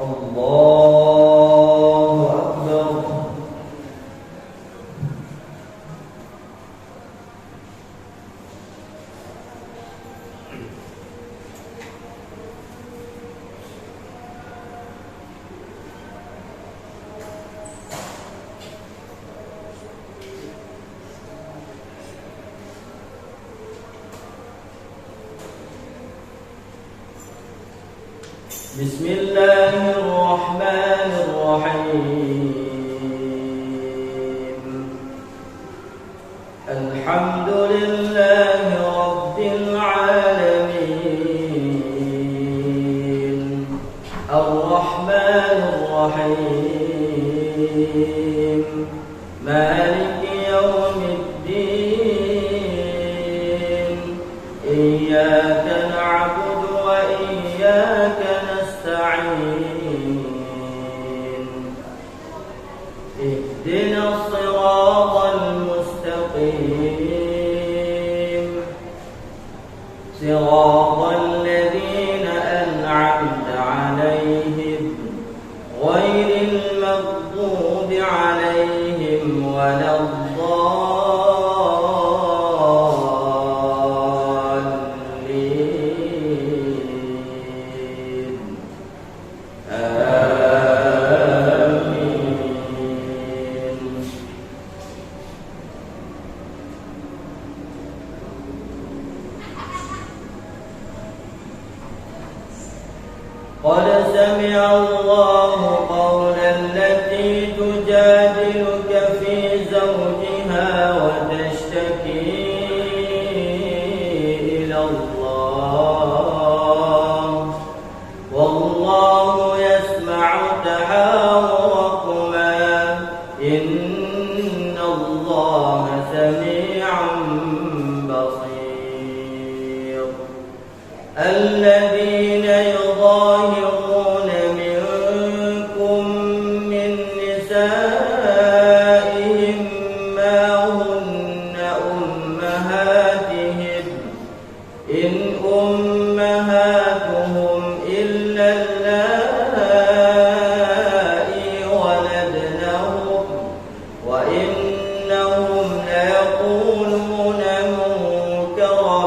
الله أكبر. بسم الله الرحمن الرحيم. الحمد لله رب العالمين، الرحمن الرحيم، مالك يوم الدين، إياك نعبد وإياك نستعين، اهدنا الصراط المستقيم، صراط الذين أنعمت عليهم غير المغضوب عليهم ولا قد سمع الله قول التي تجادلك في زوجها وتشتكي إلى الله والله يسمع تحاوركما إن الله سميع بصير. الذين يظاهرون منكم من نسائهم ما هن أمهاتهم إن أمهاتهم إلا اللائي ولدنهم وإنهم ليقولون منكرا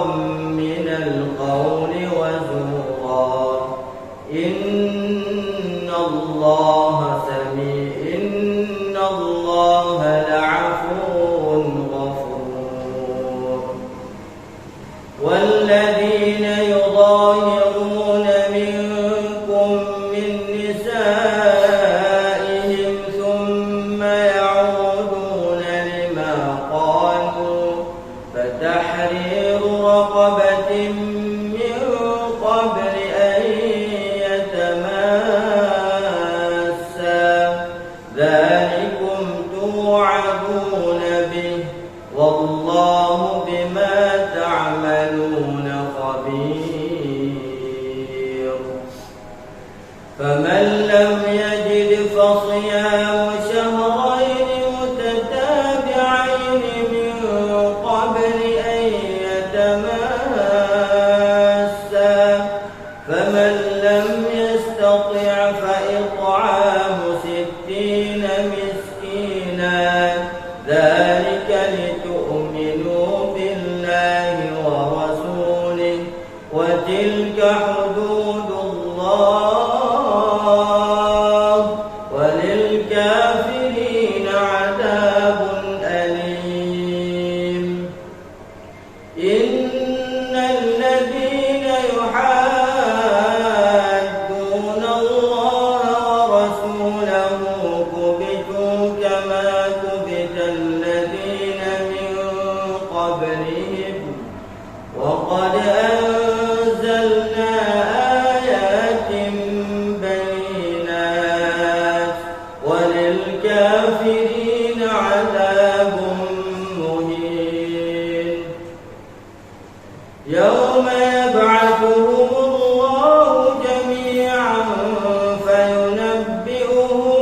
من القول وزورا إن الله لعفو غفور. والذين يظاهرون منكم من نسائهم ثم يعودون لما قالوا فتحرير رقبة من قبل أن يتماسا ذلكم توعدون به والله بما تعملون خبير. فمن لم يجد فصيام شهرين متتابعين من قبل أن يتماسا فمن لم يستطع فإطعام 60 مسكينا ذلك لتؤمنوا بالله ورسوله وتلك حدود الله وللكافرين عذاب أليم. إن الذين يحادون الله ورسوله كبتوا كما كبت الذين من قبلهم وقد أنزلنا آيات بينات وللكافرين عذاب مهين. يوم يبعثهم الله جميعا فينبئهم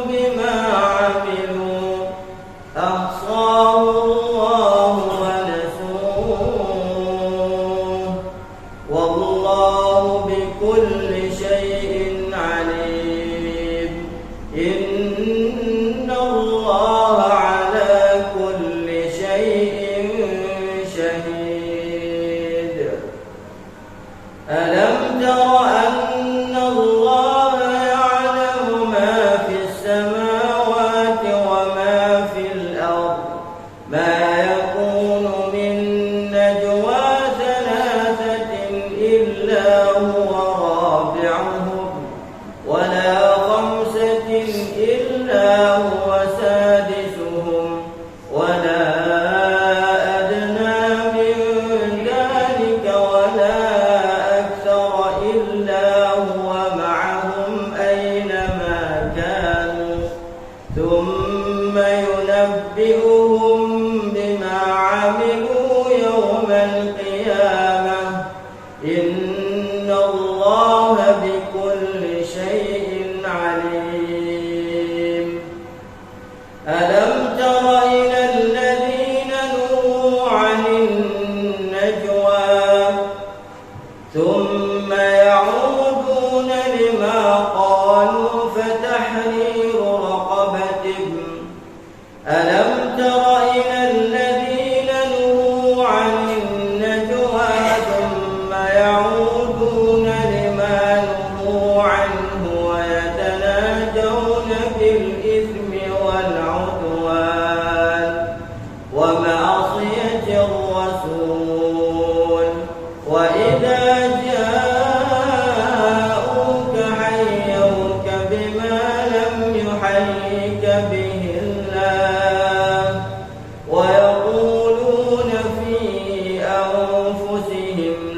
بما عملوا أحصاه الله ونسوه والله بكل شيء عليم.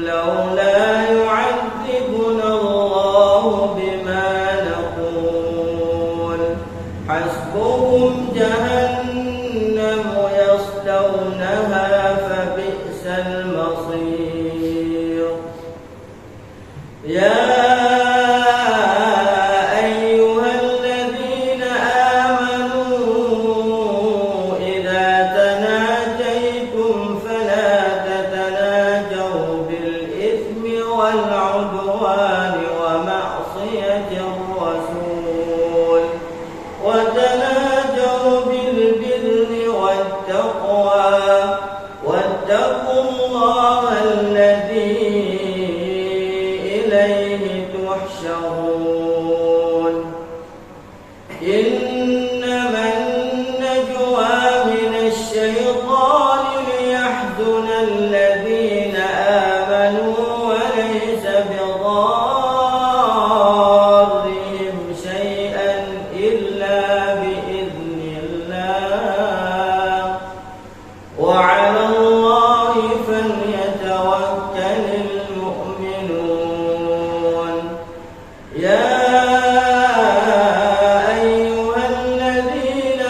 لولا يعذبنا الله بما نقول حسبهم جهنم يصلونها فبئس المصير. يا أيها الذين آمنوا إذا تناجيتم فلا تتناجوا بالإثم والعدوان ومعصية الرسول وتناجوا بالبر والتقوى واتقوا الله الذي إليه تحشرون. إنما النجوى من الشيطان ليحزن الذين آمنوا وليس بضارهم شيئا إلا بإذن الله وعلى الله فليتوكل المؤمنون. يا أيها الذين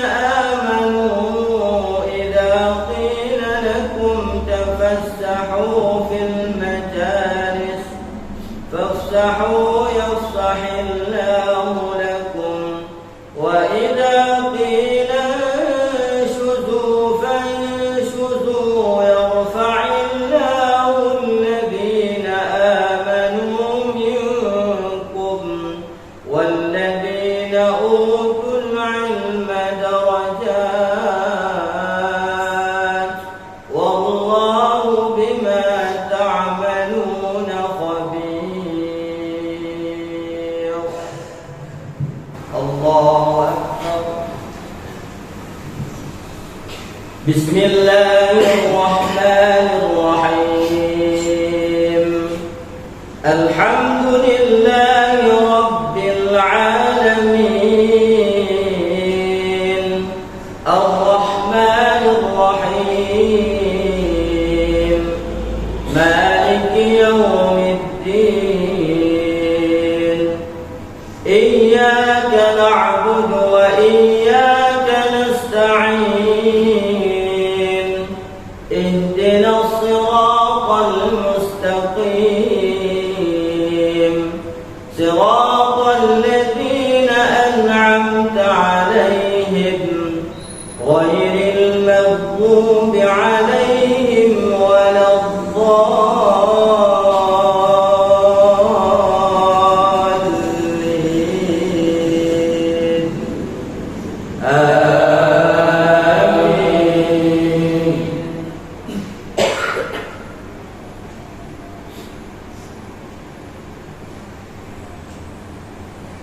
آمنوا إذا قيل لكم تفسحوا في المجالس فافسحوا يفسح الله لكم وإذا قيل انشزوا فانشزوا يرفع الله الذين آمنوا منكم والذين أوتوا العلم درجات والله بما تعملون خبير. الله أكبر. بسم الله الرحمن الرحيم. الحمد لله رب العالمين الرحمن الرحيم مالك يوم الدين إياك نعبد وإياك نستعين اهدنا الصراط المستقيم صراط الذين أنعمت عليهم غير المغضوب عليهم ولا الضالين. آمين.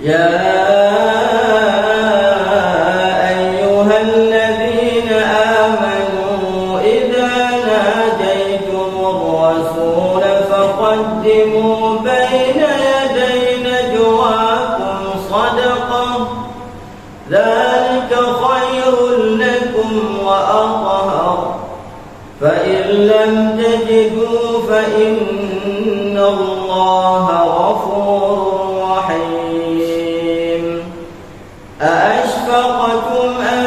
يا أيها الذين آمنوا إذا ناجيتم الرسول فقدموا بين يدي نجواكم صدقة ذلك خير لكم وأطهر فإن لم تجدوا فإن الله غفور رحيم. أأشفقتم أن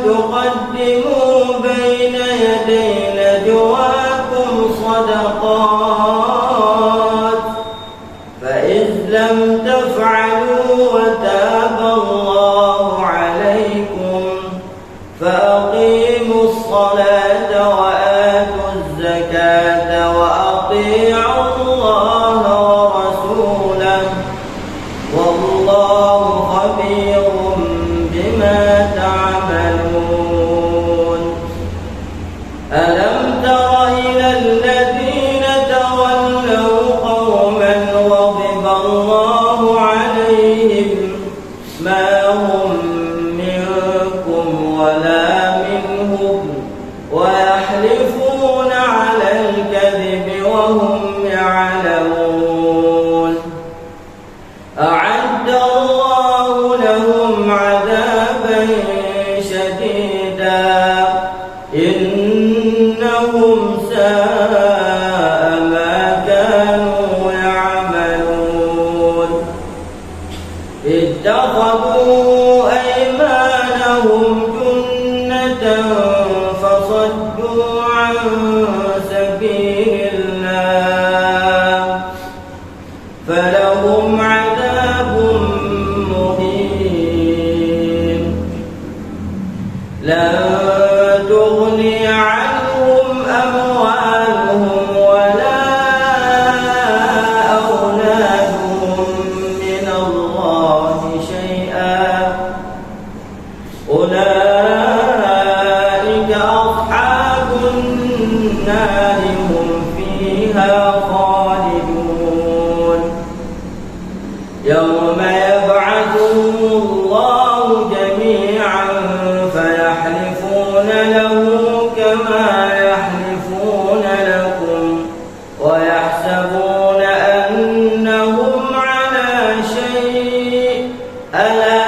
تقدموا بين يدي نجواكم صدقات فإذ لم تفعلوا وتاب الله عليكم فأقيموا الصلاة وآتوا الزكاة وأطيعوا الله ورسوله والله خبير بما تعملون. ألم تر إلى الذين تولوا قوما غضب الله عليهم ما هم منكم ولا منهم ويحلفون على الكذب وهم يعلمون. أعد الله لهم عذابا شديدا إنهم ساء ما خالدون يوم يبعثهم الله جميعا فيحلفون له كما يحلفون لكم ويحسبون أنهم على شيء ألا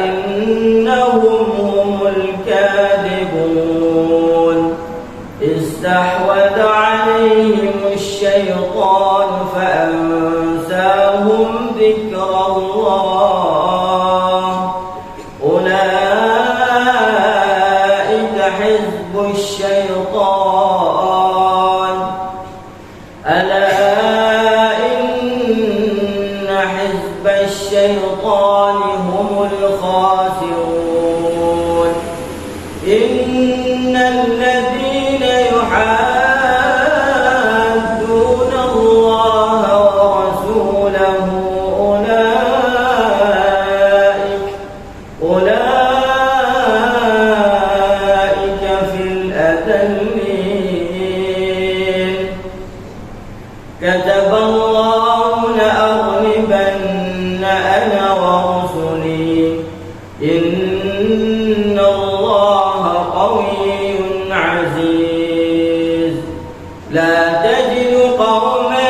إنهم هم الكاذبون استحوذ عليهم الشيطان فأنساهم ذكر الله أولئك حزب الشيطان ألا إن حزب الشيطان هم الخاسرون إن الذين يحادون الله ورسوله أولئك في الأذلين كتب الله لأغلبن أنا ورسلي إن الله قوي عزيز لا تجد قوما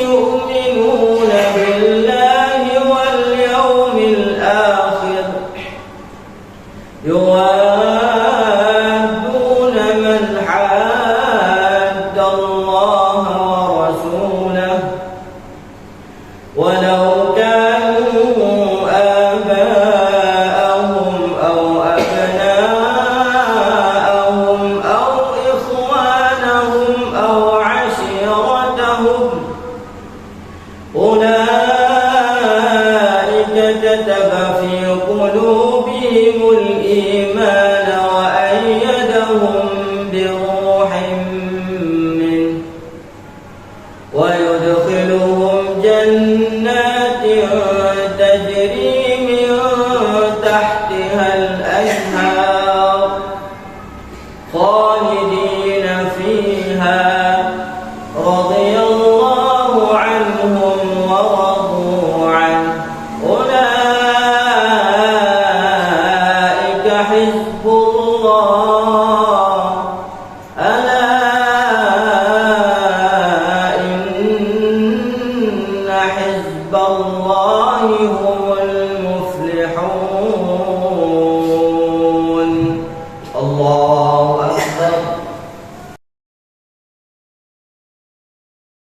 يؤمنون بالله واليوم الآخر يوادون من حاد الله ورسوله ولو كانوا آباءهم أو أبناءهم أو إخوانهم أو عشيرتهم أولئك كتب في قلوبهم الإيمان وأيدهم بروح منه ويدخلهم جنات تجري من تحتها الأنهار خالدين فيها رضي الله عنهم ورضوا عنه أولئك حزب الله ألا إن حزب الله هم